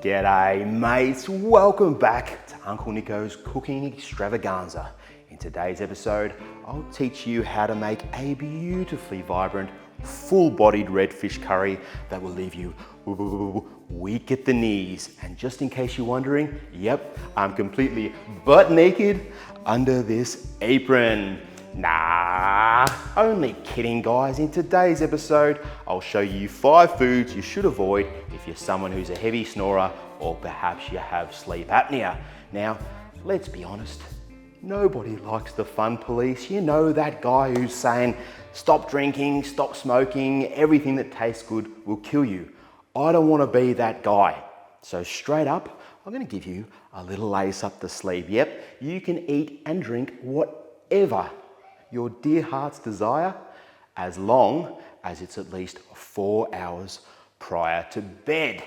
G'day mates, welcome back to Uncle Nico's cooking extravaganza. In today's episode, I'll teach you how to make a beautifully vibrant, full-bodied red fish curry that will leave you weak at the knees. And just in case you're wondering, yep, I'm completely butt naked under this apron. Nah, only kidding guys. In today's episode, I'll show you 5 foods you should avoid if you're someone who's a heavy snorer or perhaps you have sleep apnea. Now, let's be honest, nobody likes the fun police. You know, that guy who's saying, stop drinking, stop smoking, everything that tastes good will kill you. I don't want to be that guy. So straight up, I'm going to give you a little lace up the sleeve. Yep, you can eat and drink whatever your dear heart's desire, as long as it's at least 4 hours prior to bed.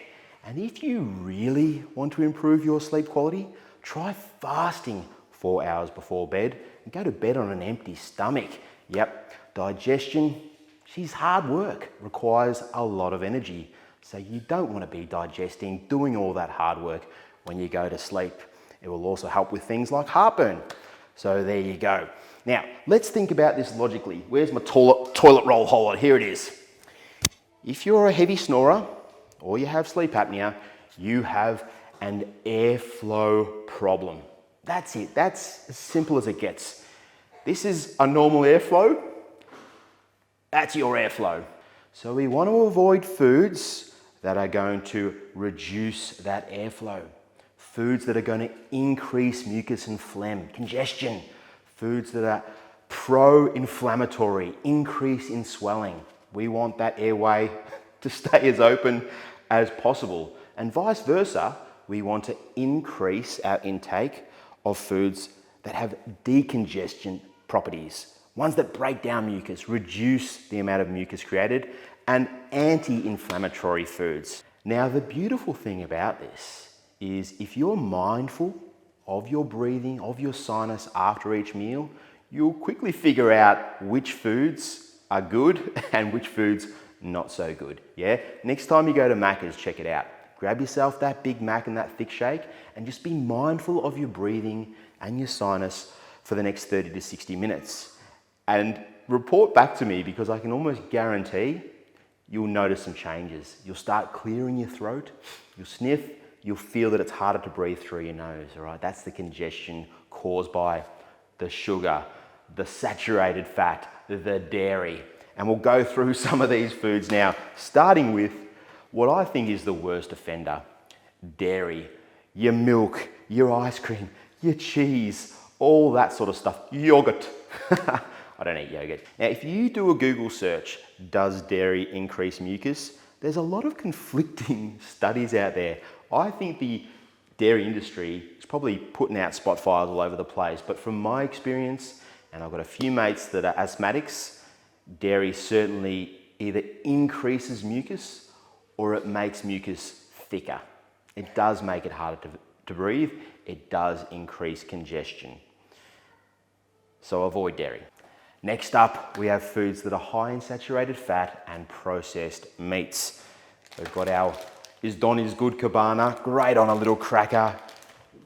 And if you really want to improve your sleep quality, try fasting 4 hours before bed and go to bed on an empty stomach. Yep, digestion, she's hard work, requires a lot of energy. So you don't want to be digesting, doing all that hard work when you go to sleep. It will also help with things like heartburn. So there you go. Now, let's think about this logically. Where's my toilet roll holder? Here it is. If you're a heavy snorer or you have sleep apnea, you have an airflow problem. That's it. That's as simple as it gets. This is a normal airflow. That's your airflow. So we want to avoid foods that are going to reduce that airflow. Foods that are going to increase mucus and phlegm, congestion. Foods that are pro-inflammatory, increase in swelling. We want that airway to stay as open as possible. And vice versa, we want to increase our intake of foods that have decongestion properties. Ones that break down mucus, reduce the amount of mucus created, and anti-inflammatory foods. Now, the beautiful thing about this is if you're mindful of your breathing, of your sinus after each meal, you'll quickly figure out which foods are good and which foods not so good. Yeah? Next time you go to Macca's, check it out. Grab yourself that Big Mac and that thick shake and just be mindful of your breathing and your sinus for the next 30 to 60 minutes. And report back to me, because I can almost guarantee you'll notice some changes. You'll start clearing your throat, you'll sniff, you'll feel that it's harder to breathe through your nose, all right? That's the congestion caused by the sugar, the saturated fat, the dairy. And we'll go through some of these foods now, starting with what I think is the worst offender: dairy, your milk, your ice cream, your cheese, all that sort of stuff. Yogurt. I don't eat yogurt. Now, if you do a Google search, does dairy increase mucus? There's a lot of conflicting studies out there. I think the dairy industry is probably putting out spot fires all over the place, but from my experience, and I've got a few mates that are asthmatics, dairy certainly either increases mucus or it makes mucus thicker. It does make it harder to breathe. It does increase congestion. So avoid dairy. Next up, we have foods that are high in saturated fat and processed meats. We've got our Is Don Is Good cabana, great on a little cracker.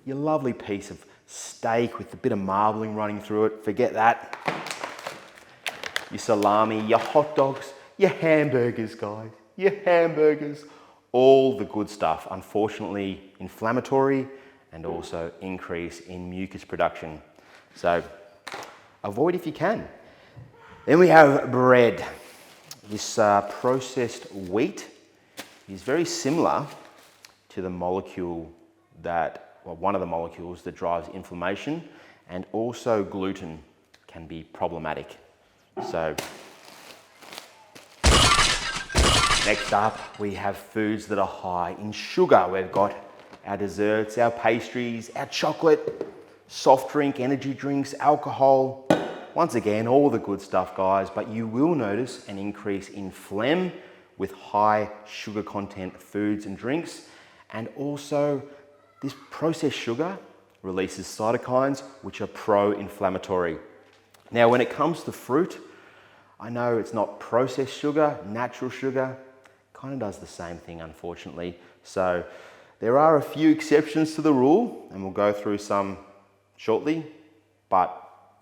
Your lovely piece of steak with a bit of marbling running through it, forget that. Your salami, your hot dogs, your hamburgers, guys, your hamburgers, all the good stuff. Unfortunately, inflammatory and also increase in mucus production. So avoid if you can. Then we have bread. This processed wheat is very similar to the molecule that, well, one of the molecules that drives inflammation, and also gluten can be problematic. So next up, we have foods that are high in sugar. We've got our desserts, our pastries, our chocolate, soft drink, energy drinks, alcohol. Once again, all the good stuff, guys, but you will notice an increase in phlegm with high sugar content foods and drinks. And also, this processed sugar releases cytokines, which are pro-inflammatory. Now, when it comes to fruit, I know it's not processed sugar, natural sugar, kind of does the same thing, unfortunately. So There are a few exceptions to the rule, and we'll go through some shortly, but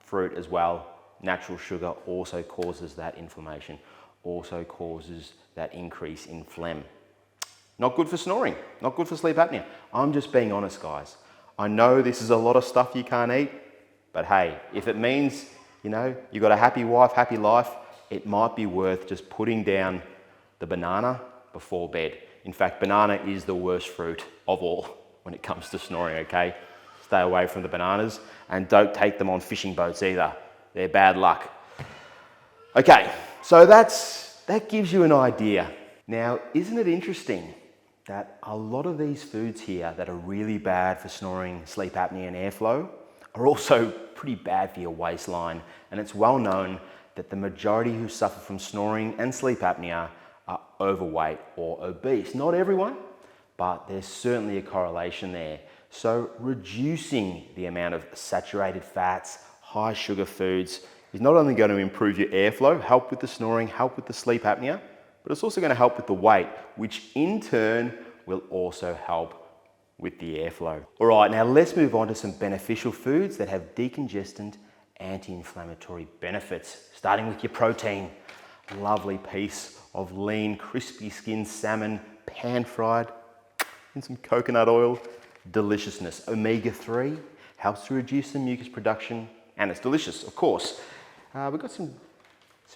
fruit as well. Natural sugar also causes that inflammation, also causes that increase in phlegm. Not good for snoring, not good for sleep apnea. I'm just being honest, guys. I know this is a lot of stuff you can't eat, but hey, if it means, you know, you've got a happy wife, happy life, it might be worth just putting down the banana before bed. In fact, banana is the worst fruit of all when it comes to snoring, okay? Stay away from the bananas and don't take them on fishing boats either. They're bad luck. Okay, so that gives you an idea. Now, isn't it interesting that a lot of these foods here that are really bad for snoring, sleep apnea and airflow are also pretty bad for your waistline, and it's well known that the majority who suffer from snoring and sleep apnea are overweight or obese. Not everyone, but there's certainly a correlation there. So reducing the amount of saturated fats, high sugar foods is not only going to improve your airflow, help with the snoring, help with the sleep apnea, but it's also going to help with the weight, which in turn will also help with the airflow. All right, now let's move on to some beneficial foods that have decongestant, anti-inflammatory benefits, starting with your protein. A lovely piece of lean, crispy skinned salmon, pan-fried in some coconut oil. Deliciousness. Omega-3 helps to reduce the mucus production, and it's delicious, of course. We've got some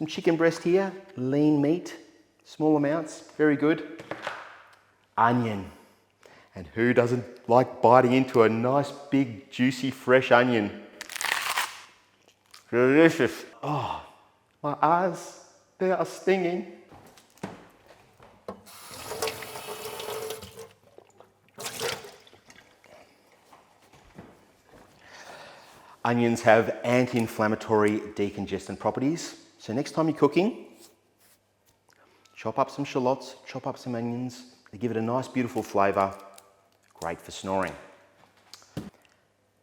chicken breast here, lean meat, small amounts, very good. Onion. And who doesn't like biting into a nice, big, juicy, fresh onion? Delicious. Oh, my eyes, they are stinging. Onions have anti-inflammatory decongestant properties. So next time you're cooking, chop up some shallots, chop up some onions. They give it a nice, beautiful flavor. Great for snoring.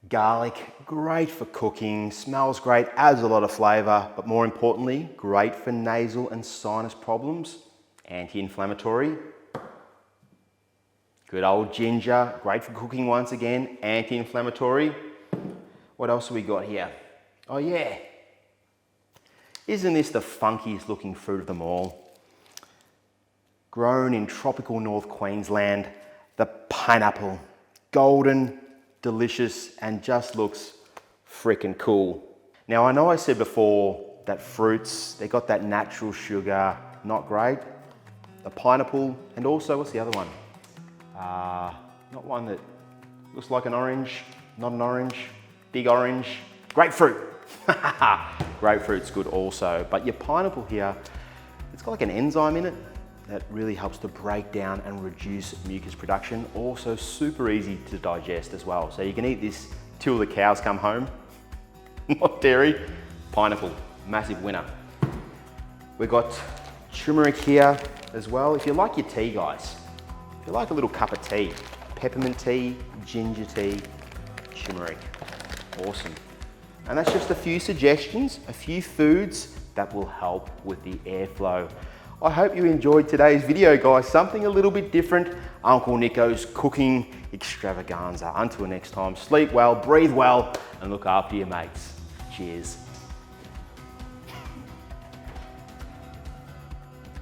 Garlic, great for cooking, smells great, adds a lot of flavor, but more importantly, great for nasal and sinus problems. Anti-inflammatory. Good old ginger, great for cooking once again, anti-inflammatory. What else have we got here? Oh yeah. Isn't this the funkiest looking fruit of them all? Grown in tropical North Queensland, the pineapple. Golden, delicious, and just looks freaking cool. Now I know I said before that fruits, they got that natural sugar, not great. The pineapple, and also, what's the other one? Not one that looks like an orange, not an orange. Big orange, grapefruit. Grapefruit's good also, but your pineapple here, it's got like an enzyme in it that really helps to break down and reduce mucus production. Also super easy to digest as well. So you can eat this till the cows come home. Not dairy. Pineapple, massive winner. We've got turmeric here as well. If you like your tea, guys, if you like a little cup of tea, peppermint tea, ginger tea, turmeric. Awesome. And that's just a few suggestions, a few foods that will help with the airflow. I hope you enjoyed today's video, guys. Something a little bit different. Uncle Nico's cooking extravaganza. Until next time, sleep well, breathe well, and look after your mates. Cheers.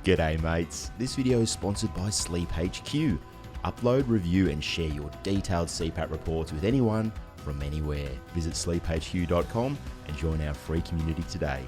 G'day mates, this video is sponsored by Sleep HQ. Upload, review and share your detailed CPAP reports with anyone from anywhere. Visit sleephq.com and join our free community today.